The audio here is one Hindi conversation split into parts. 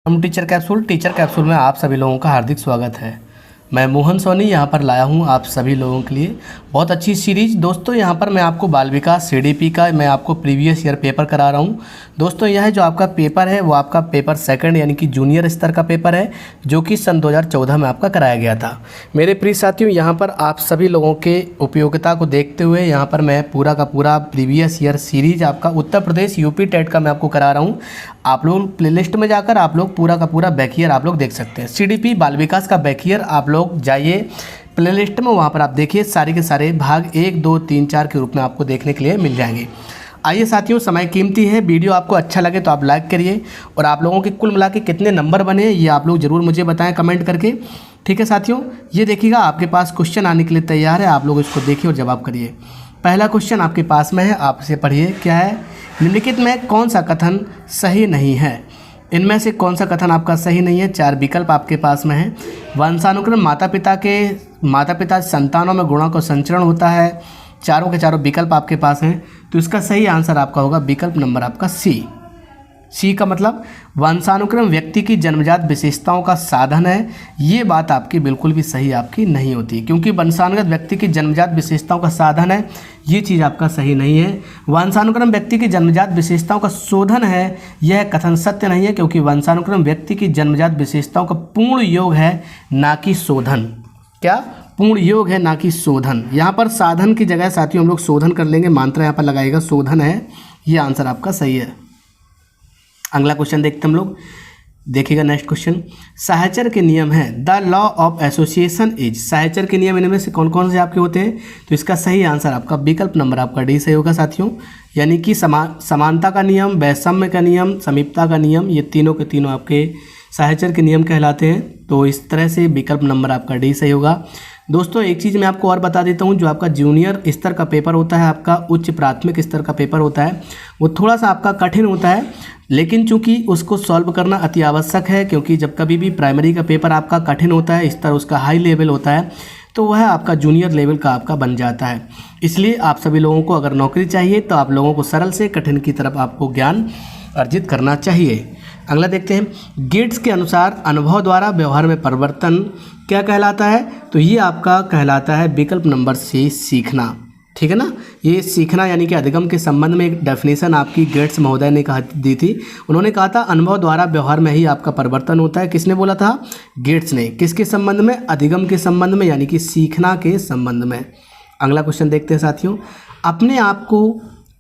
हम टीचर कैप्सूल में आप सभी लोगों का हार्दिक स्वागत है। मैं मोहन सोनी यहाँ पर लाया हूँ आप सभी लोगों के लिए बहुत अच्छी सीरीज। दोस्तों यहाँ पर मैं आपको बाल विकास CDP का मैं आपको प्रीवियस ईयर पेपर करा रहा हूँ। दोस्तों यह जो आपका पेपर है वो आपका पेपर सेकंड यानी कि जूनियर स्तर का पेपर है, जो कि सन 2014 में आपका कराया गया था। मेरे प्रिय साथियों, यहाँ पर आप सभी लोगों के उपयोगिता को देखते हुए यहाँ पर मैं पूरा का पूरा प्रीवियस ईयर सीरीज आपका उत्तर प्रदेश यूपी टेट का मैं आपको करा रहा हूँ। आप लोग प्लेलिस्ट में जाकर आप लोग पूरा का पूरा बैक ईयर आप लोग देख सकते हैं। CDP बाल विकास का बैक ईयर आप लोग जाइए प्लेलिस्ट में, वहाँ पर आप देखिए सारे के सारे भाग 1, 2, 3, 4 के रूप में आपको देखने के लिए मिल जाएंगे। आइए साथियों, समय कीमती है, वीडियो आपको अच्छा लगे तो आप लाइक करिए और आप लोगों के कुल मिला के कितने नंबर बने ये आप लोग ज़रूर मुझे बताएं कमेंट करके। ठीक है साथियों, ये देखिएगा आपके पास क्वेश्चन आने के लिए तैयार है, आप लोग इसको देखिए और जवाब करिए। पहला क्वेश्चन आपके पास में है, आप इसे पढ़िए। क्या है? निम्नलिखित में कौन सा कथन सही नहीं है? इनमें से कौन सा कथन आपका सही नहीं है? 4 विकल्प आपके पास में है। वंशानुक्रम माता पिता संतानों में गुणों का संचरण होता है। चारों के चारों विकल्प आपके पास हैं, तो इसका सही आंसर आपका होगा विकल्प नंबर आपका सी का मतलब वंशानुक्रम व्यक्ति की जन्मजात विशेषताओं का साधन है। ये बात आपकी बिल्कुल भी सही आपकी नहीं होती, क्योंकि वंशानुगत व्यक्ति की जन्मजात विशेषताओं का साधन है, ये चीज़ आपका सही नहीं है। वंशानुक्रम व्यक्ति की जन्मजात विशेषताओं का शोधन है, यह कथन सत्य नहीं है, क्योंकि वंशानुक्रम व्यक्ति की जन्मजात विशेषताओं का पूर्ण योग है, ना कि शोधन। क्या? पूर्ण योग है, ना कि शोधन। यहाँ पर साधन की जगह साथियों हम लोग शोधन कर लेंगे, मात्रा यहाँ पर लगाएगा, शोधन है, ये आंसर आपका सही है। अगला क्वेश्चन देखते हम लोग, देखिएगा नेक्स्ट क्वेश्चन। साहचर्य के नियम है, the law of association is. साहचर्य के नियम इनमें से कौन कौन से आपके होते हैं? तो इसका सही आंसर आपका विकल्प नंबर आपका डी सही होगा साथियों, यानी कि समानता का नियम, वैषम्य का नियम, समीपता का नियम, ये तीनों के तीनों आपके साहचर्य के नियम कहलाते हैं। तो इस तरह से विकल्प नंबर आपका डी सही होगा। दोस्तों एक चीज़ मैं आपको और बता देता हूँ, जो आपका जूनियर स्तर का पेपर होता है, आपका उच्च प्राथमिक स्तर का पेपर होता है, वो थोड़ा सा आपका कठिन होता है, लेकिन चूंकि उसको सॉल्व करना अति आवश्यक है, क्योंकि जब कभी भी प्राइमरी का पेपर आपका कठिन होता है, स्तर उसका हाई लेवल होता है, तो वह आपका जूनियर लेवल का आपका बन जाता है। इसलिए आप सभी लोगों को अगर नौकरी चाहिए तो आप लोगों को सरल से कठिन की तरफ आपको ज्ञान अर्जित करना चाहिए। अगला देखते हैं, गेट्स के अनुसार अनुभव द्वारा व्यवहार में परिवर्तन क्या कहलाता है? तो ये आपका कहलाता है विकल्प नंबर सी, सीखना। ठीक है ना, ये सीखना यानी कि अधिगम के संबंध में एक डेफिनेशन आपकी गेट्स महोदय ने दी थी। उन्होंने कहा था अनुभव द्वारा व्यवहार में ही आपका परिवर्तन होता है। किसने बोला था? गेट्स ने। किसके संबंध में? अधिगम के संबंध में, यानी कि सीखना के संबंध में। अगला क्वेश्चन देखते हैं साथियों, अपने आप को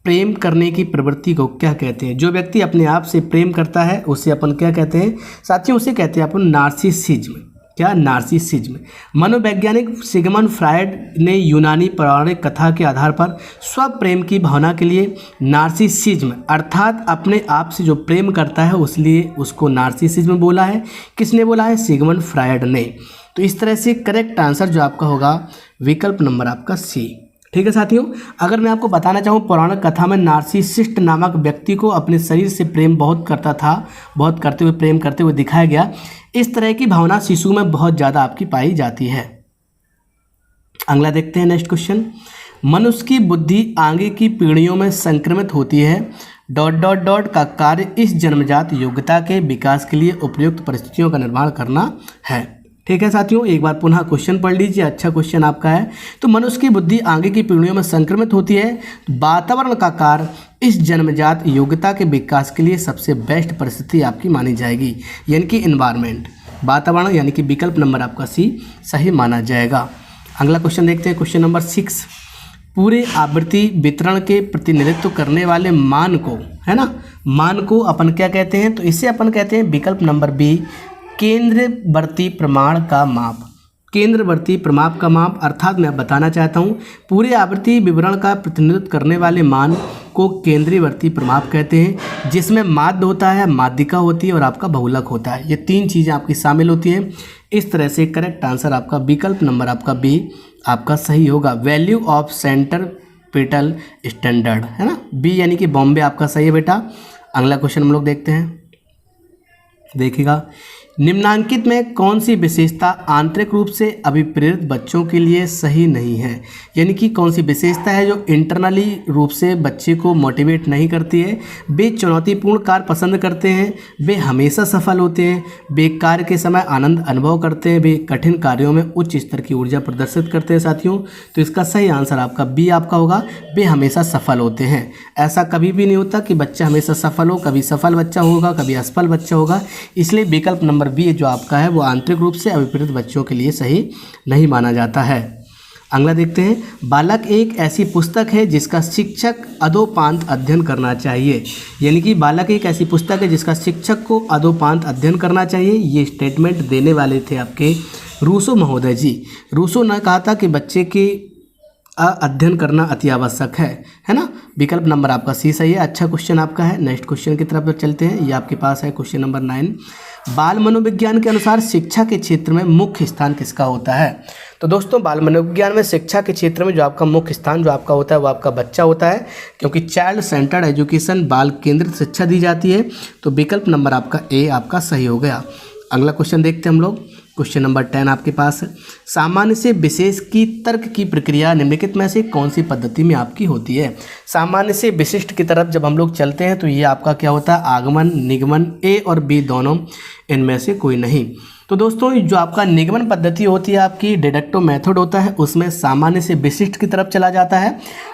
प्रेम करने की प्रवृत्ति को क्या कहते हैं? जो व्यक्ति अपने आप से प्रेम करता है उसे अपन क्या कहते हैं साथियों? उसे कहते हैं अपन नार्सिसिज्म। क्या? नार्सिसिज्म। मनोवैज्ञानिक सिगमंड फ्रायड ने यूनानी पौराणिक कथा के आधार पर स्वप्रेम की भावना के लिए नार्सिसिज्म अर्थात अपने आप से जो प्रेम करता है उसलिए उसको नार्सिसिज्म बोला है। किसने बोला है? सिगमंड फ्रायड ने। तो इस तरह से करेक्ट आंसर जो आपका होगा विकल्प नंबर आपका सी। ठीक है साथियों, अगर मैं आपको बताना चाहूँ, पौराणिक कथा में नार्सिसिस्ट नामक व्यक्ति को अपने शरीर से प्रेम बहुत करता था, बहुत करते हुए प्रेम करते हुए दिखाया गया। इस तरह की भावना शिशु में बहुत ज़्यादा आपकी पाई जाती है। अगला देखते हैं नेक्स्ट क्वेश्चन, मनुष्य की बुद्धि आगे की पीढ़ियों में संक्रमित होती है का कार्य इस जन्मजात योग्यता के विकास के लिए उपयुक्त परिस्थितियों का निर्माण करना है। ठीक है साथियों, एक बार पुनः क्वेश्चन पढ़ लीजिए, अच्छा क्वेश्चन आपका है। तो मनुष्य की बुद्धि आगे की पीढ़ियों में संक्रमित होती है, वातावरण का कार्य इस जन्मजात योग्यता के विकास के लिए सबसे बेस्ट परिस्थिति आपकी मानी जाएगी, यानी कि इन्वायरमेंट, वातावरण, यानी कि विकल्प नंबर आपका सी सही माना जाएगा। अगला क्वेश्चन देखते हैं, क्वेश्चन नंबर 6, पूरे आवृत्ति वितरण के प्रतिनिधित्व करने वाले मान को, है ना, मान को अपन क्या कहते हैं? तो इसे अपन कहते हैं विकल्प नंबर बी, केंद्रवर्ती प्रमाण का माप। केंद्रवर्ती प्रमाप का माप अर्थात मैं बताना चाहता हूँ, पूरे आवृत्ति विवरण का प्रतिनिधित्व करने वाले मान को केंद्रीयवर्ती प्रमाप कहते हैं, जिसमें माध्य होता है, माध्यिका होती है और आपका बहुलक होता है। ये 3 चीज़ें आपकी शामिल होती हैं। इस तरह से करेक्ट आंसर आपका विकल्प नंबर आपका बी आपका सही होगा, value of centre petal standard, है ना, बी यानी कि बॉम्बे आपका सही है बेटा। अगला क्वेश्चन हम लोग देखते हैं, देखिएगा, निम्नांकित में कौन सी विशेषता आंतरिक रूप से अभिप्रेरित बच्चों के लिए सही नहीं है? यानी कि कौन सी विशेषता है जो इंटरनली रूप से बच्चे को मोटिवेट नहीं करती है? वे चुनौतीपूर्ण कार्य पसंद करते हैं, वे हमेशा सफल होते हैं, वे कार्य के समय आनंद अनुभव करते हैं, वे कठिन कार्यों में उच्च स्तर की ऊर्जा प्रदर्शित करते हैं। साथियों, तो इसका सही आंसर आपका बी आपका होगा, वे हमेशा सफल होते हैं। ऐसा कभी भी नहीं होता कि बच्चा हमेशा सफल हो, कभी सफल बच्चा होगा, कभी असफल बच्चा होगा। इसलिए विकल्प नंबर बी जो आपका है वो आंतरिक रूप से अभिप्रेरित बच्चों के लिए सही नहीं माना जाता है। अगला देखते हैं, बालक एक ऐसी पुस्तक है जिसका शिक्षक अधोपांत अध्ययन करना चाहिए। यानी कि बालक एक ऐसी पुस्तक है जिसका शिक्षक को अधोपांत अध्ययन करना चाहिए। ये स्टेटमेंट देने वाले थे आपके रूसो महोदय जी। रूसो ने कहा था कि बच्चे के अध्ययन करना अति आवश्यक है ना। विकल्प नंबर आपका सी सही है। अच्छा क्वेश्चन आपका है। नेक्स्ट क्वेश्चन की तरफ चलते हैं। ये आपके पास है क्वेश्चन नंबर 9। बाल मनोविज्ञान के अनुसार शिक्षा के क्षेत्र में मुख्य स्थान किसका होता है? तो दोस्तों, बाल मनोविज्ञान में शिक्षा के क्षेत्र में जो आपका मुख्य स्थान जो आपका होता है वो आपका बच्चा होता है, क्योंकि चाइल्ड सेंटर्ड एजुकेशन, बाल केंद्रित शिक्षा दी जाती है। तो विकल्प नंबर आपका ए आपका सही हो गया। अगला क्वेश्चन देखते हैं हम लोग। क्वेश्चन नंबर 10 आपके पास है, सामान्य से विशेष की तर्क की प्रक्रिया निम्नलिखित में से कौन सी पद्धति में आपकी होती है? सामान्य से विशिष्ट की तरफ जब हम लोग चलते हैं तो ये आपका क्या होता है? आगमन, निगमन, ए और बी दोनों, इनमें से कोई नहीं। तो दोस्तों, जो आपका निगमन पद्धति होती है आपकी डिडक्टिव मेथड होता है, उसमें सामान्य से विशिष्ट की तरफ चला जाता है,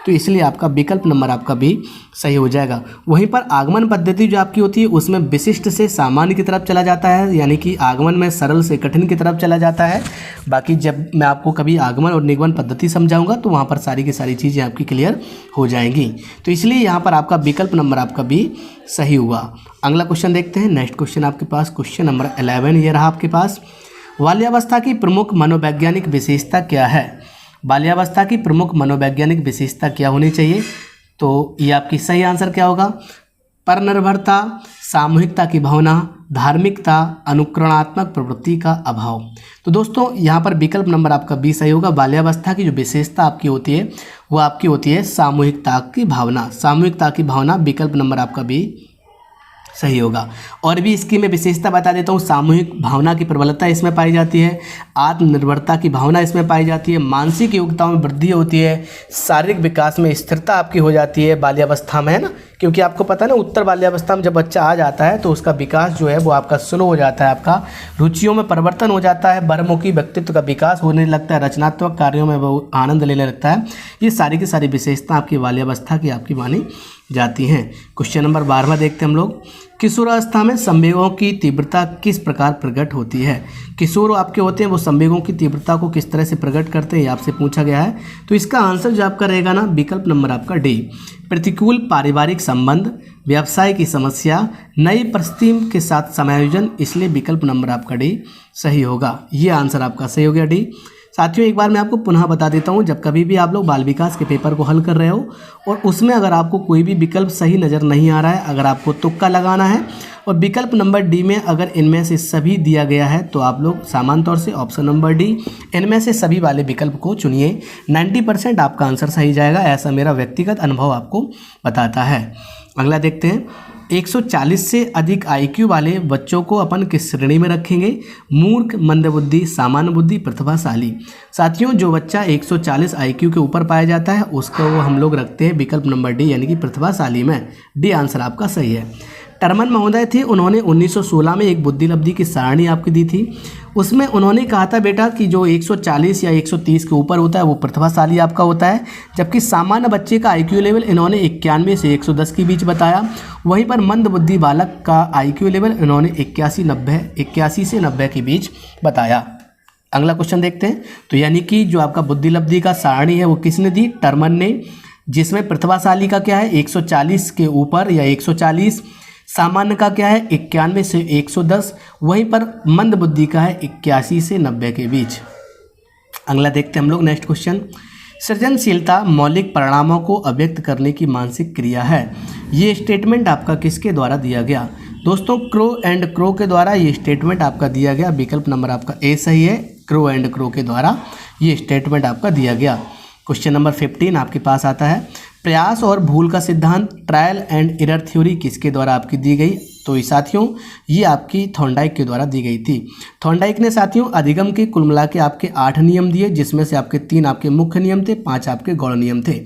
तो इसलिए आपका विकल्प नंबर आपका भी सही हो जाएगा। वहीं पर आगमन पद्धति जो आपकी होती है उसमें विशिष्ट से सामान्य की तरफ चला जाता है, यानी कि आगमन में सरल से कठिन की तरफ चला जाता है। बाकी जब मैं आपको कभी आगमन और निगमन पद्धति समझाऊंगा तो वहाँ पर सारी की सारी चीज़ें आपकी क्लियर हो जाएंगी। तो इसलिए यहाँ पर आपका विकल्प नंबर आपका भी सही हुआ। अगला क्वेश्चन देखते हैं। नेक्स्ट क्वेश्चन आपके पास क्वेश्चन नंबर 11 ये रहा आपके पास। बाल्यावस्था की प्रमुख मनोवैज्ञानिक विशेषता क्या है? बाल्यावस्था की प्रमुख मनोवैज्ञानिक विशेषता क्या होनी चाहिए? तो ये आपकी सही आंसर क्या होगा? परनिर्भरता, सामूहिकता की भावना, धार्मिकता, अनुकरणात्मक प्रवृत्ति का अभाव। तो दोस्तों, यहाँ पर विकल्प नंबर आपका बी सही होगा। बाल्यावस्था की जो विशेषता आपकी होती है वो आपकी होती है सामूहिकता की भावना। सामूहिकता की भावना, विकल्प नंबर आपका बी सही होगा। और भी इसकी मैं विशेषता बता देता हूँ। सामूहिक भावना की प्रबलता इसमें पाई जाती है, आत्मनिर्भरता की भावना इसमें पाई जाती है, मानसिक योग्यताओं में वृद्धि होती है, शारीरिक विकास में स्थिरता आपकी हो जाती है बाल्यावस्था में, है ना। क्योंकि आपको पता है ना, उत्तर बाल्यावस्था में जब बच्चा आ जाता है तो उसका विकास जो है वो आपका स्लो हो जाता है, आपका रुचियों में परिवर्तन हो जाता है, बहुमुखी व्यक्तित्व का विकास होने लगता है, रचनात्मक कार्यों में वो आनंद लेने लगता है। ये सारी की सारी विशेषता आपकी बाल्यावस्था की आपकी मानी जाती हैं। क्वेश्चन नंबर 12 देखते हैं हम लोग। किशोरावस्था में संवेगों की तीव्रता किस प्रकार प्रकट होती है? किशोर आपके होते हैं वो संवेगों की तीव्रता को किस तरह से प्रकट करते हैं, ये आपसे पूछा गया है। तो इसका आंसर जो आपका रहेगा ना, विकल्प नंबर आपका डी। प्रतिकूल पारिवारिक संबंध, व्यवसाय की समस्या, नई परिस्थिति के साथ समायोजन, इसलिए विकल्प नंबर आपका डी सही होगा। ये आंसर आपका सही हो गया डी। साथियों, एक बार मैं आपको पुनः बता देता हूँ, जब कभी भी आप लोग बाल विकास के पेपर को हल कर रहे हो और उसमें अगर आपको कोई भी विकल्प सही नज़र नहीं आ रहा है, अगर आपको तुक्का लगाना है और विकल्प नंबर डी में अगर इनमें से सभी दिया गया है तो आप लोग सामान्य तौर से ऑप्शन नंबर डी, इनमें से सभी वाले विकल्प को चुनिए। 90% आपका आंसर सही जाएगा, ऐसा मेरा व्यक्तिगत अनुभव आपको बताता है। अगला देखते हैं। 140 से अधिक IQ वाले बच्चों को अपन किस श्रेणी में रखेंगे? मूर्ख, मंदबुद्धि, सामान्य बुद्धि, प्रतिभाशाली। साथियों, जो बच्चा 140 IQ के ऊपर पाया जाता है उसको वो हम लोग रखते हैं विकल्प नंबर डी, यानी कि प्रतिभाशाली में। डी आंसर आपका सही है। टर्मन महोदय थे, उन्होंने 1916 में एक बुद्धिलब्धि की सारणी आपकी दी थी। उसमें उन्होंने कहा था बेटा कि जो 140 या 130 के ऊपर होता है वो प्रतिभाशाली आपका होता है, जबकि सामान्य बच्चे का IQ लेवल इन्होंने 91 से 110 के बीच बताया। वहीं पर मंदबुद्धि बालक का IQ लेवल इन्होंने 81 से 90 के बीच बताया। अगला क्वेश्चन देखते हैं। तो यानी कि जो आपका बुद्धिलब्धि का सारणी है वो किसने दी? टर्मन ने, जिसमें प्रतिभाशाली का क्या है 140 के ऊपर या 140, सामान्य का क्या है 91 से 110, वहीं पर मंदबुद्धि का है 81 से 90 के बीच। अगला देखते हैं हम लोग नेक्स्ट क्वेश्चन। सृजनशीलता मौलिक परिणामों को अभिव्यक्त करने की मानसिक क्रिया है। ये स्टेटमेंट आपका किसके द्वारा दिया गया? दोस्तों, क्रो एंड क्रो के द्वारा ये स्टेटमेंट आपका दिया गया। विकल्प नंबर आपका ए सही है। क्रो एंड क्रो के द्वारा ये स्टेटमेंट आपका दिया गया। क्वेश्चन नंबर 15 आपके पास आता है। प्रयास और भूल का सिद्धांत, ट्रायल एंड एरर थ्योरी किसके द्वारा आपकी दी गई? तो ये साथियों ये आपकी थॉर्नडाइक के द्वारा दी गई थी। थॉर्नडाइक ने साथियों अधिगम के कुल मिला के आपके 8 नियम दिए, जिसमें से आपके 3 आपके मुख्य नियम थे, 5 आपके गौण नियम थे।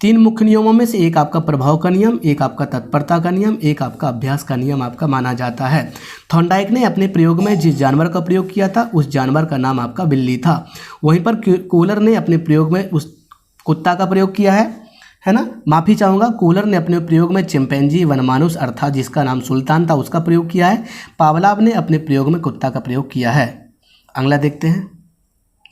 3 मुख्य नियमों में से एक आपका प्रभाव का नियम, एक आपका तत्परता का नियम, एक आपका अभ्यास का नियम आपका माना जाता है। थॉर्नडाइक ने अपने प्रयोग में जिस जानवर का प्रयोग किया था उस जानवर का नाम आपका बिल्ली था। वहीं पर कोहलर ने अपने प्रयोग में उस कुत्ता का प्रयोग किया है ना, माफ़ी चाहूँगा, कोहलर ने अपने प्रयोग में चिंपैंजी वनमानुस अर्थात जिसका नाम सुल्तान था उसका प्रयोग किया है। पावलाव ने अपने प्रयोग में कुत्ता का प्रयोग किया है। अगला देखते हैं।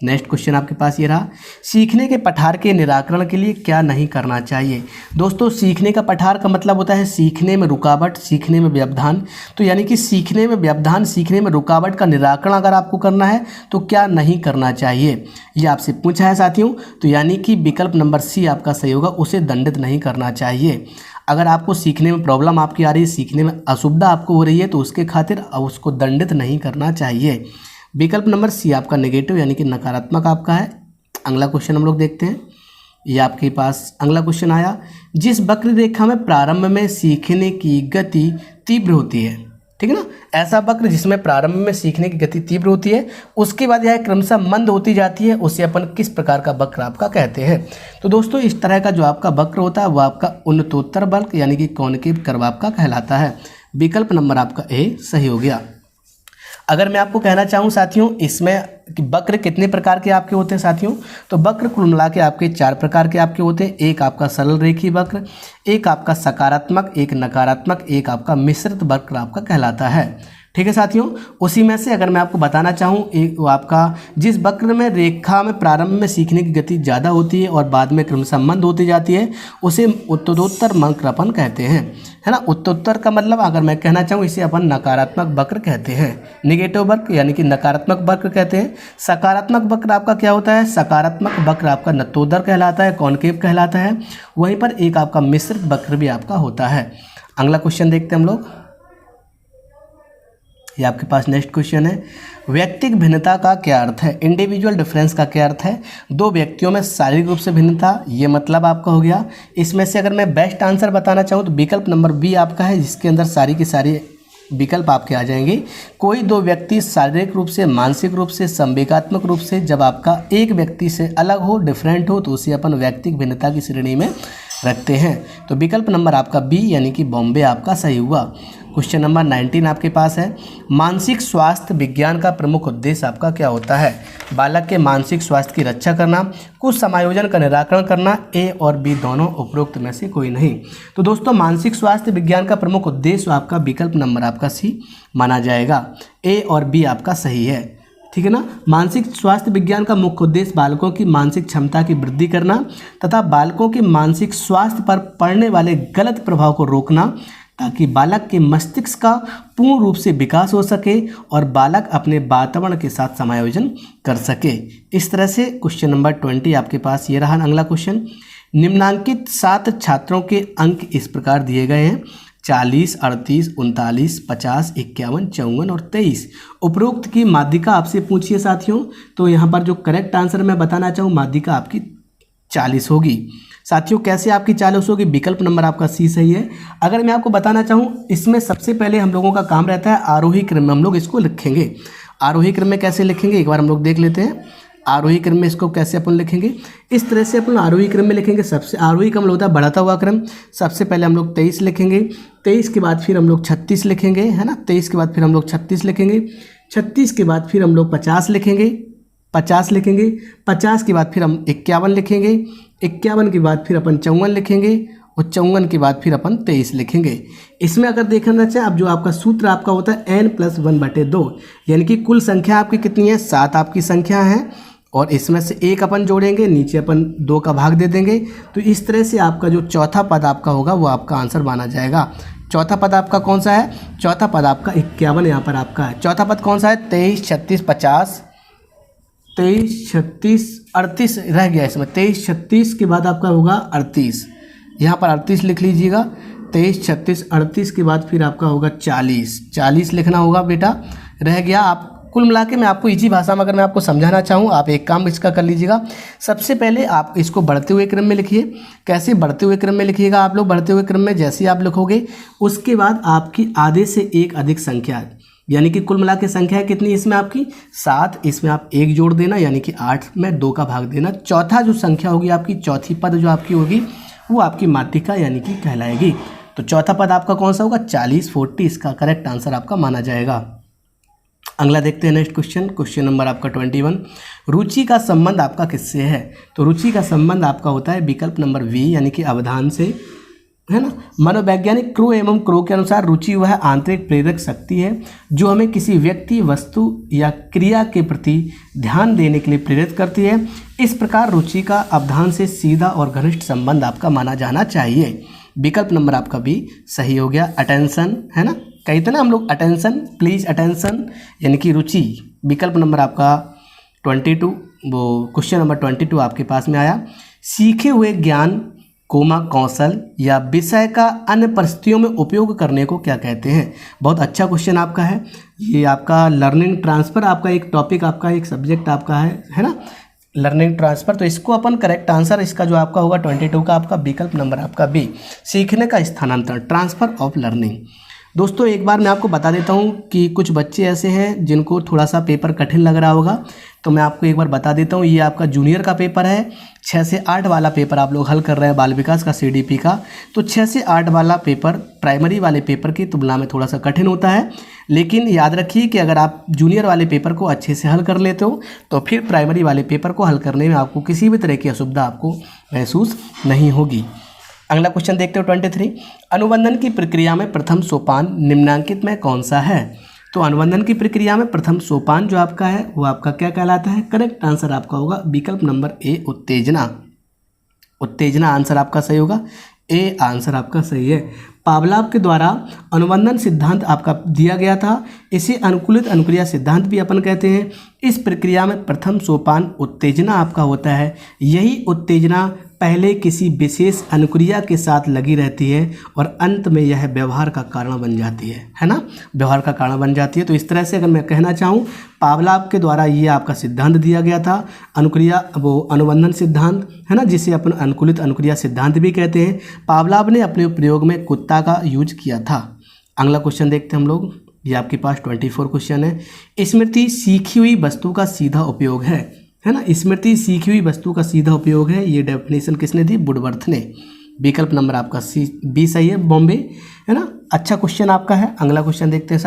नेक्स्ट क्वेश्चन आपके पास ये रहा, सीखने के पठार के निराकरण के लिए क्या नहीं करना चाहिए। दोस्तों सीखने का पठार का मतलब होता है सीखने में रुकावट, सीखने में व्यवधान। तो यानी कि सीखने में व्यवधान, सीखने में रुकावट का निराकरण अगर आपको करना है तो क्या नहीं करना चाहिए, ये आपसे पूछा है साथियों। तो यानी कि विकल्प नंबर सी आपका सही होगा, उसे दंडित नहीं करना चाहिए। अगर आपको सीखने में प्रॉब्लम आपकी आ रही है, सीखने में असुविधा आपको हो रही है, तो उसके खातिर उसको दंडित नहीं करना चाहिए। विकल्प नंबर सी आपका नेगेटिव यानी कि नकारात्मक आपका है। अगला क्वेश्चन हम लोग देखते हैं। ये आपके पास अगला क्वेश्चन आया, जिस वक्र रेखा में प्रारंभ में सीखने की गति तीव्र होती है, ठीक है ना, ऐसा वक्र जिसमें प्रारंभ में सीखने की गति तीव्र होती है, उसके बाद यह क्रमशः मंद होती जाती है, उसे अपन किस प्रकार का वक्र आपका कहते हैं। तो दोस्तों इस तरह का जो आपका वक्र होता है वो आपका उन्नतोत्तर वक्र यानी कि कॉनकेव कर्व आपका कहलाता है। विकल्प नंबर आपका ए सही हो गया। अगर मैं आपको कहना चाहूँ साथियों इसमें वक्र कितने प्रकार के आपके होते हैं साथियों, तो वक्र कुल मिला के आपके 4 प्रकार के आपके होते हैं। एक आपका सरल रेखीय वक्र, एक आपका सकारात्मक, एक नकारात्मक, एक आपका मिश्रित वक्र आपका कहलाता है। ठीक है साथियों, उसी में से अगर मैं आपको बताना चाहूँ एक वो आपका जिस वक्र में रेखा में प्रारंभ में सीखने की गति ज़्यादा होती है और बाद में क्रमशः मंद होती जाती है, उसे उत्तरोत्तर वक्र अपन कहते हैं, है ना। उत्तरोत्तर का मतलब अगर मैं कहना चाहूँ इसे अपन नकारात्मक वक्र कहते हैं, नेगेटिव वक्र यानी कि नकारात्मक वक्र कहते हैं। सकारात्मक वक्र आपका क्या होता है, सकारात्मक वक्र आपका नत्तोदर कहलाता है, कॉनकेव कहलाता है। वहीं पर एक आपका मिश्रित वक्र भी आपका होता है। अगला क्वेश्चन देखते हैं हम लोग। ये आपके पास नेक्स्ट क्वेश्चन है, व्यक्तिक भिन्नता का क्या अर्थ है। इंडिविजुअल डिफरेंस का क्या अर्थ है, 2 व्यक्तियों में शारीरिक रूप से भिन्नता, ये मतलब आपका हो गया। इसमें से अगर मैं बेस्ट आंसर बताना चाहूँ तो विकल्प नंबर बी आपका है, जिसके अंदर सारी की सारी विकल्प आपके आ जाएंगे। कोई 2 व्यक्ति शारीरिक रूप से, मानसिक रूप से, संवेगात्मक रूप से जब आपका एक व्यक्ति से अलग हो, डिफरेंट हो, तो उसे अपन व्यक्तिक भिन्नता की श्रेणी में रखते हैं। तो विकल्प नंबर आपका बी यानी कि बॉम्बे आपका सही हुआ। क्वेश्चन नंबर 19 आपके पास है, मानसिक स्वास्थ्य विज्ञान का प्रमुख उद्देश्य आपका क्या होता है। बालक के मानसिक स्वास्थ्य की रक्षा करना, कुछ समायोजन का निराकरण करना, ए और बी दोनों, उपरोक्त में से कोई नहीं। तो दोस्तों मानसिक स्वास्थ्य विज्ञान का प्रमुख उद्देश्य आपका विकल्प नंबर आपका सी माना जाएगा, ए और बी आपका सही है, ठीक है ना। मानसिक स्वास्थ्य विज्ञान का मुख्य उद्देश्य बालकों की मानसिक क्षमता की वृद्धि करना तथा बालकों के मानसिक स्वास्थ्य पर पड़ने वाले गलत प्रभाव को रोकना, ताकि बालक के मस्तिष्क का पूर्ण रूप से विकास हो सके और बालक अपने वातावरण के साथ समायोजन कर सके। इस तरह से क्वेश्चन नंबर 20 आपके पास ये रहा। अगला क्वेश्चन, निम्नांकित 7 छात्रों के अंक इस प्रकार दिए गए हैं, 40, 38, 39, 50, 51, 54 और 23। उपरोक्त की माध्यिका आपसे पूछिए साथियों, तो यहाँ पर जो करेक्ट आंसर मैं बताना चाहूँ माध्यिका आपकी 40 होगी। साथियों कैसे आपकी 40 होगी, विकल्प नंबर आपका सी सही है। अगर मैं आपको बताना चाहूँ इसमें सबसे पहले हम लोगों का काम रहता है आरोही क्रम में हम लोग इसको लिखेंगे। आरोही क्रम में कैसे लिखेंगे एक बार हम लोग देख लेते हैं। आरोही क्रम में इसको कैसे अपन लिखेंगे, इस तरह से अपन आरोही क्रम में लिखेंगे। सबसे आरोही क्रम होता है बढ़ाता हुआ क्रम। सबसे पहले हम लोग 23 लिखेंगे, 23 के बाद फिर हम लोग 36 लिखेंगे, है ना। 23 के बाद फिर हम लोग 36 लिखेंगे, 36 के बाद फिर हम लोग 50 लिखेंगे, 50 लिखेंगे, 50 के बाद फिर हम 51 लिखेंगे, 51 के बाद फिर अपन 54 लिखेंगे और 54 के बाद फिर अपन 23 लिखेंगे। इसमें अगर देखना चाहे अब जो आपका सूत्र आपका होता है n+1/2, यानी कि कुल संख्या आपकी कितनी है, 7 आपकी संख्या है और इसमें से 1 अपन जोड़ेंगे, नीचे अपन 2 का भाग दे देंगे। तो इस तरह से आपका जो चौथा पद आपका होगा वो आपका आंसर माना जाएगा। चौथा पद आपका कौन सा है, चौथा पद आपका 51 यहाँ पर आपका है। चौथा पद कौन सा है, 23, 36, 50, 23, 36, 38 रह गया इसमें। 23, 36 के बाद आपका होगा 38, यहाँ पर 38 लिख लीजिएगा। 23, 36, 38 के बाद फिर आपका होगा 40 लिखना होगा बेटा। रह गया आप कुल मिला के मैं आपको इजी भाषा में अगर मैं आपको समझाना चाहूँ, आप एक काम इसका कर लीजिएगा। सबसे पहले आप इसको बढ़ते हुए क्रम में लिखिए। कैसे बढ़ते हुए क्रम में लिखिएगा आप लोग? बढ़ते हुए क्रम में जैसे आप लिखोगे उसके बाद आपकी आधे से एक अधिक संख्या, यानी कि कुल मिला के संख्या है कितनी इसमें आपकी 7, इसमें आप 1 जोड़ देना यानी कि 8 में 2 का भाग देना। चौथा जो संख्या होगी आपकी, चौथी पद जो आपकी होगी वो आपकी माध्यिका यानी कि कहलाएगी। तो चौथा पद आपका कौन सा होगा? 40, 40 इसका करेक्ट आंसर आपका माना जाएगा। अगला देखते हैं नेक्स्ट क्वेश्चन। क्वेश्चन नंबर आपका 21, रुचि का संबंध आपका किससे है? तो रुचि का संबंध आपका होता है विकल्प नंबर बी यानी कि अवधान से, है ना। मनोवैज्ञानिक क्रो एवं क्रो के अनुसार रुचि वह आंतरिक प्रेरक शक्ति है जो हमें किसी व्यक्ति, वस्तु या क्रिया के प्रति ध्यान देने के लिए प्रेरित करती है। इस प्रकार रुचि का अवधान से सीधा और घनिष्ठ संबंध आपका माना जाना चाहिए। विकल्प नंबर आपका बी सही हो गया। अटेंशन, है ना, कहते ना हम लोग अटेंशन, प्लीज अटेंशन यानी कि रुचि। विकल्प नंबर आपका 22, वो क्वेश्चन नंबर 22 आपके पास में आया। सीखे हुए ज्ञान कौशल या विषय का अन्य परिस्थितियों में उपयोग करने को क्या कहते हैं? बहुत अच्छा क्वेश्चन आपका है। ये आपका लर्निंग ट्रांसफ़र आपका एक टॉपिक, आपका एक सब्जेक्ट आपका है ना, लर्निंग ट्रांसफ़र। तो इसको अपन करेक्ट आंसर इसका जो आपका होगा 22 का आपका विकल्प नंबर आपका बी, सीखने का स्थानांतरण, ट्रांसफ़र ऑफ लर्निंग। दोस्तों एक बार मैं आपको बता देता हूँ कि कुछ बच्चे ऐसे हैं जिनको थोड़ा सा पेपर कठिन लग रहा होगा, तो मैं आपको एक बार बता देता हूँ। ये आपका जूनियर का पेपर है, 6 से 8 वाला पेपर आप लोग हल कर रहे हैं बाल विकास का CDP का। तो 6 से 8 वाला पेपर प्राइमरी वाले पेपर की तुलना में थोड़ा सा कठिन होता है, लेकिन याद रखिए कि अगर आप जूनियर वाले पेपर को अच्छे से हल कर लेते हो तो फिर प्राइमरी वाले पेपर को हल करने में आपको किसी भी तरह की असुविधा आपको महसूस नहीं होगी। अगला क्वेश्चन देखते हो 23, अनुबंधन की प्रक्रिया में प्रथम सोपान निम्नांकित में कौन सा है? तो अनुबंधन की प्रक्रिया में प्रथम सोपान जो आपका है वो आपका क्या कहलाता है? करेक्ट आंसर आपका होगा विकल्प नंबर ए, उत्तेजना। उत्तेजना आंसर आपका सही होगा, ए आंसर आपका सही है। पावलाव के द्वारा अनुबंधन सिद्धांत आपका दिया गया था, इसे अनुकूलित अनुक्रिया सिद्धांत भी अपन कहते हैं। इस प्रक्रिया में प्रथम सोपान उत्तेजना आपका होता है। यही उत्तेजना पहले किसी विशेष अनुक्रिया के साथ लगी रहती है और अंत में यह व्यवहार का कारण बन जाती है ना, व्यवहार का कारण बन जाती है। तो इस तरह से अगर मैं कहना चाहूँ, पावलाव के द्वारा ये आपका सिद्धांत दिया गया था, अनुक्रिया वो अनुबंधन सिद्धांत, है ना, जिसे अपन अनुकूलित अनुक्रिया सिद्धांत भी कहते हैं। पावलाव ने अपने प्रयोग में कुत्ता का यूज किया था। अगला क्वेश्चन देखते हैं हम लोग, ये आपके पास 24 क्वेश्चन है। स्मृति सीखी हुई वस्तु का सीधा उपयोग है ना, स्मृति सीखी हुई वस्तु का सीधा उपयोग है। ये डेफिनेशन किसने दी? वुडवर्थ ने। विकल्प नंबर आपका बी सही है, बॉम्बे, है ना। अच्छा क्वेश्चन आपका है। अगला क्वेश्चन देखते हैं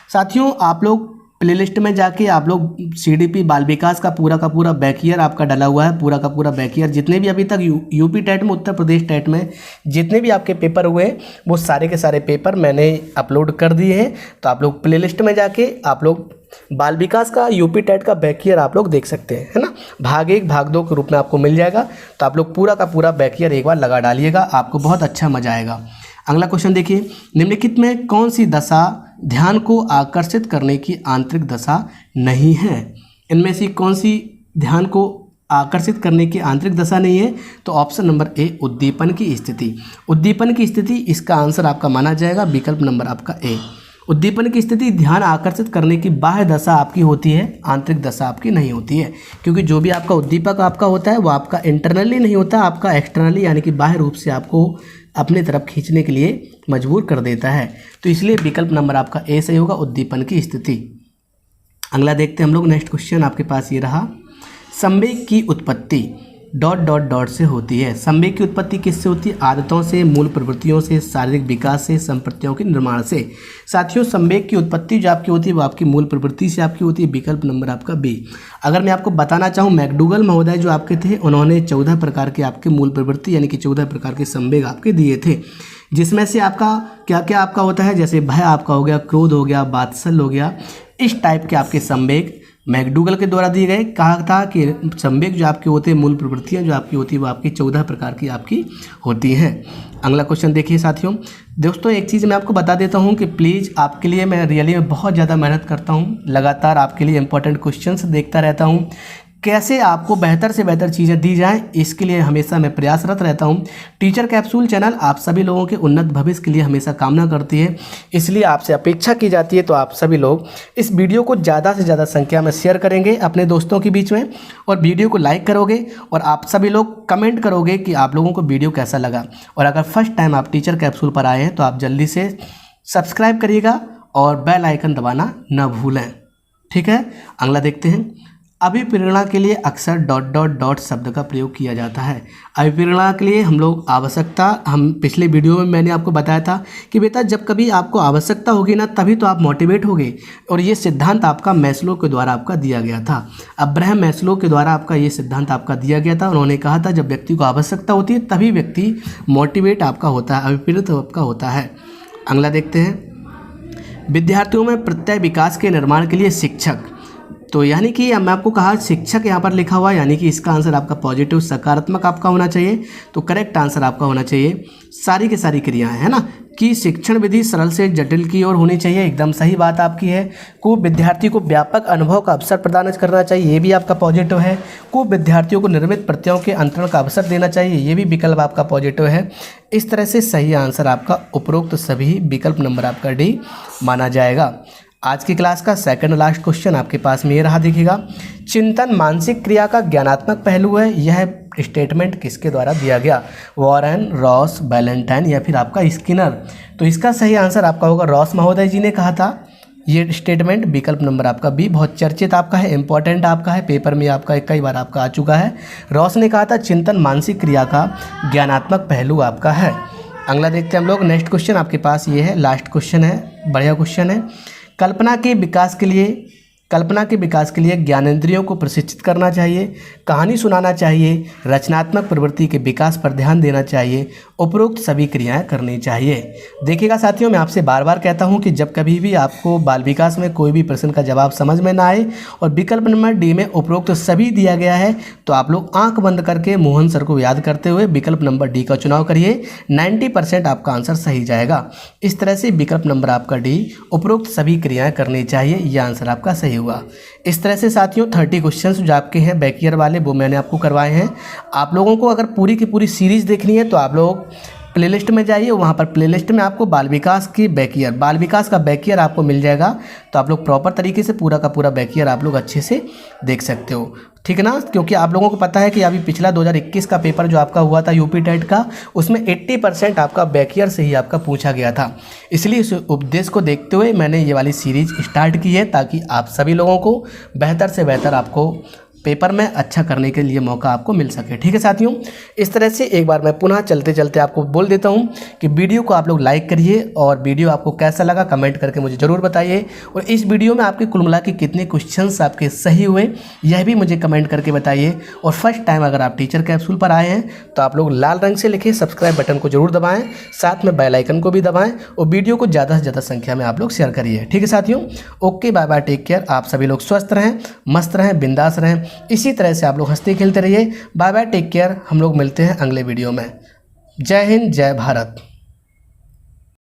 साथियों, आप लोग प्लेलिस्ट में जाके आप लोग CDP बाल विकास का पूरा बैक ईयर आपका डला हुआ है, पूरा का पूरा बैक ईयर। जितने भी अभी तक यूपी टेट में, उत्तर प्रदेश टेट में जितने भी आपके पेपर हुए वो सारे के सारे पेपर मैंने अपलोड कर दिए हैं। तो आप लोग प्लेलिस्ट में जाके आप लोग बाल विकास का यूपी टेट का बैक ईयर आप लोग देख सकते हैं, है ना। भाग 1 भाग 2 के रूप में आपको मिल जाएगा। तो आप लोग पूरा का पूरा बैक ईयर एक बार लगा डालिएगा, आपको बहुत अच्छा मजा आएगा। अगला क्वेश्चन देखिए, निम्नलिखित में कौन सी दशा ध्यान को आकर्षित करने की आंतरिक दशा नहीं है? इनमें से कौन सी ध्यान को आकर्षित करने की आंतरिक दशा नहीं है? तो ऑप्शन नंबर ए, उद्दीपन की स्थिति। उद्दीपन की स्थिति इसका आंसर आपका माना जाएगा, विकल्प नंबर आपका ए। उद्दीपन की स्थिति ध्यान आकर्षित करने की बाह्य दशा आपकी होती है, आंतरिक दशा आपकी नहीं होती है। क्योंकि जो भी आपका उद्दीपक आपका होता है वो आपका इंटरनली नहीं होता, आपका एक्सटर्नली यानी कि बाह्य रूप से आपको अपने तरफ खींचने के लिए मजबूर कर देता है। तो इसलिए विकल्प नंबर आपका ए सही होगा, उद्दीपन की स्थिति। अगला देखते हैं हम लोग, नेक्स्ट क्वेश्चन आपके पास ये रहा, संवेग की उत्पत्ति ... से होती है। संवेग की उत्पत्ति किससे होती है? आदतों से, मूल प्रवृत्तियों से, शारीरिक विकास से, संप्रत्तियों के निर्माण से। साथियों संवेग की उत्पत्ति जो आपकी होती है वो आपकी मूल प्रवृत्ति से आपकी होती है, विकल्प नंबर आपका बी। अगर मैं आपको बताना चाहूँ, मैकडूगल महोदय जो आपके थे उन्होंने 14 प्रकार के आपके मूल प्रवृत्ति यानी कि 14 प्रकार के संवेग आपके दिए थे, जिसमें से आपका क्या क्या आपका होता है, जैसे भय आपका हो गया, क्रोध हो गया, वात्सल्य हो गया, इस टाइप के आपके संवेग मैकडूगल के द्वारा दिए गए। कहा था कि संवेग जो आपके होते हैं, मूल प्रवृत्तियां जो आपकी होती है वो आपकी 14 प्रकार की आपकी होती हैं। अगला क्वेश्चन देखिए साथियों। दोस्तों एक चीज़ मैं आपको बता देता हूं कि प्लीज़ आपके लिए मैं रियली में बहुत ज़्यादा मेहनत करता हूं, लगातार आपके लिए इंपॉर्टेंट क्वेश्चंस देखता रहता हूं। कैसे आपको बेहतर से बेहतर चीज़ें दी जाएं, इसके लिए हमेशा मैं प्रयासरत रहता हूं। टीचर कैप्सूल चैनल आप सभी लोगों के उन्नत भविष्य के लिए हमेशा कामना करती है, इसलिए आपसे अपेक्षा की जाती है तो आप सभी लोग इस वीडियो को ज़्यादा से ज़्यादा संख्या में शेयर करेंगे अपने दोस्तों के बीच में, और वीडियो को लाइक करोगे और आप सभी लोग कमेंट करोगे कि आप लोगों को वीडियो कैसा लगा। और अगर फर्स्ट टाइम आप टीचर कैप्सूल पर आए हैं तो आप जल्दी से सब्सक्राइब करिएगा और बेल आइकन दबाना न भूलें। ठीक है, अगला देखते हैं। अभिप्रेरणा के लिए अक्सर ... शब्द का प्रयोग किया जाता है। अभिप्रेरणा के लिए हम लोग आवश्यकता, हम पिछले वीडियो में मैंने आपको बताया था कि बेटा जब कभी आपको आवश्यकता होगी ना तभी तो आप मोटिवेट होगे, और ये सिद्धांत आपका मैस्लो के द्वारा आपका दिया गया था। अब्राहम मैस्लो के द्वारा आपका ये सिद्धांत आपका दिया गया था। उन्होंने कहा था जब व्यक्ति को आवश्यकता होती है तभी व्यक्ति मोटिवेट आपका होता है, अभिप्रेरित आपका होता है। अगला देखते हैं। विद्यार्थियों में प्रत्यय विकास के निर्माण के लिए शिक्षक, तो यानी कि मैं आपको कहा शिक्षक यहाँ पर लिखा हुआ है, यानी कि इसका आंसर आपका पॉजिटिव सकारात्मक आपका होना चाहिए। तो करेक्ट आंसर आपका होना चाहिए सारी की सारी क्रियाएं, है ना, कि शिक्षण विधि सरल से जटिल की ओर होनी चाहिए, एकदम सही बात आपकी है। को विद्यार्थी को व्यापक अनुभव का अवसर प्रदान करना चाहिए, ये भी आपका पॉजिटिव है। को विद्यार्थियों को निर्मित प्रत्ययों के अंतरण का अवसर देना चाहिए, ये भी विकल्प आपका पॉजिटिव है। इस तरह से सही आंसर आपका उपरोक्त सभी विकल्प नंबर आपका डी माना जाएगा। आज की क्लास का सेकंड लास्ट क्वेश्चन आपके पास में ये रहा, देखिएगा। चिंतन मानसिक क्रिया का ज्ञानात्मक पहलू है, यह स्टेटमेंट किसके द्वारा दिया गया? वॉरेन, रॉस, बैलेंटाइन या फिर आपका स्किनर? तो इसका सही आंसर आपका होगा रॉस महोदय जी ने कहा था ये स्टेटमेंट। विकल्प नंबर आपका बी बहुत चर्चित आपका है, इंपॉर्टेंट आपका है, पेपर में आपका कई बार आपका आ चुका है। रॉस ने कहा था चिंतन मानसिक क्रिया का ज्ञानात्मक पहलू आपका है। अगला देखते हैं हम लोग। नेक्स्ट क्वेश्चन आपके पास ये है, लास्ट क्वेश्चन है, बढ़िया क्वेश्चन है। कल्पना के विकास के लिए ज्ञानेंद्रियों को प्रशिक्षित करना चाहिए, कहानी सुनाना चाहिए, रचनात्मक प्रवृत्ति के विकास पर ध्यान देना चाहिए, उपरोक्त सभी क्रियाएं करनी चाहिए। देखिएगा साथियों, मैं आपसे बार बार कहता हूं कि जब कभी भी आपको बाल विकास में कोई भी प्रश्न का जवाब समझ में ना आए और विकल्प नंबर डी में उपरोक्त सभी दिया गया है तो आप लोग आंख बंद करके मोहन सर को याद करते हुए विकल्प नंबर डी का चुनाव करिए, 90% आपका आंसर सही जाएगा। इस तरह से विकल्प नंबर आपका डी उपरोक्त सभी क्रियाएं करनी चाहिए, यह आंसर आपका सही हुआ। इस तरह से साथियों 30 क्वेश्चंस जो आपके हैं बैक वाले वो मैंने आपको करवाए हैं। आप लोगों को अगर पूरी की पूरी सीरीज़ देखनी है तो आप लोग प्लेलिस्ट में जाइए, वहाँ पर प्लेलिस्ट में आपको बाल विकास की बाल विकास का बैक ईयर आपको मिल जाएगा। तो आप लोग प्रॉपर तरीके से पूरा का पूरा बैक ईयर आप लोग अच्छे से देख सकते हो, ठीक है ना। क्योंकि आप लोगों को पता है कि अभी पिछला 2021 का पेपर जो आपका हुआ था यूपी टेट का, उसमें 80% आपका बैक ईयर से ही आपका पूछा गया था। इसलिए इस उद्देश्य को देखते हुए मैंने ये वाली सीरीज स्टार्ट की है ताकि आप सभी लोगों को बेहतर से बेहतर आपको पेपर में अच्छा करने के लिए मौका आपको मिल सके, ठीक है साथियों। इस तरह से एक बार मैं पुनः चलते चलते आपको बोल देता हूं कि वीडियो को आप लोग लाइक करिए और वीडियो आपको कैसा लगा कमेंट करके मुझे ज़रूर बताइए। और इस वीडियो में आपके कुल मिला के कितने क्वेश्चंस आपके सही हुए यह भी मुझे कमेंट करके बताइए। और फर्स्ट टाइम अगर आप टीचर कैप्सूल पर आए हैं तो आप लोग लाल रंग से लिखे सब्सक्राइब बटन को जरूर दबाएँ, साथ में बेल आइकन को भी दबाएँ और वीडियो को ज़्यादा से ज़्यादा संख्या में आप लोग शेयर करिए, ठीक है साथियों। Okay, bye bye, take care. आप सभी लोग स्वस्थ रहें, मस्त रहें, बिंदास रहें, इसी तरह से आप लोग हंसते खेलते रहिए। Bye bye, take care. हम लोग मिलते हैं अगले वीडियो में। जय हिंद, जय भारत।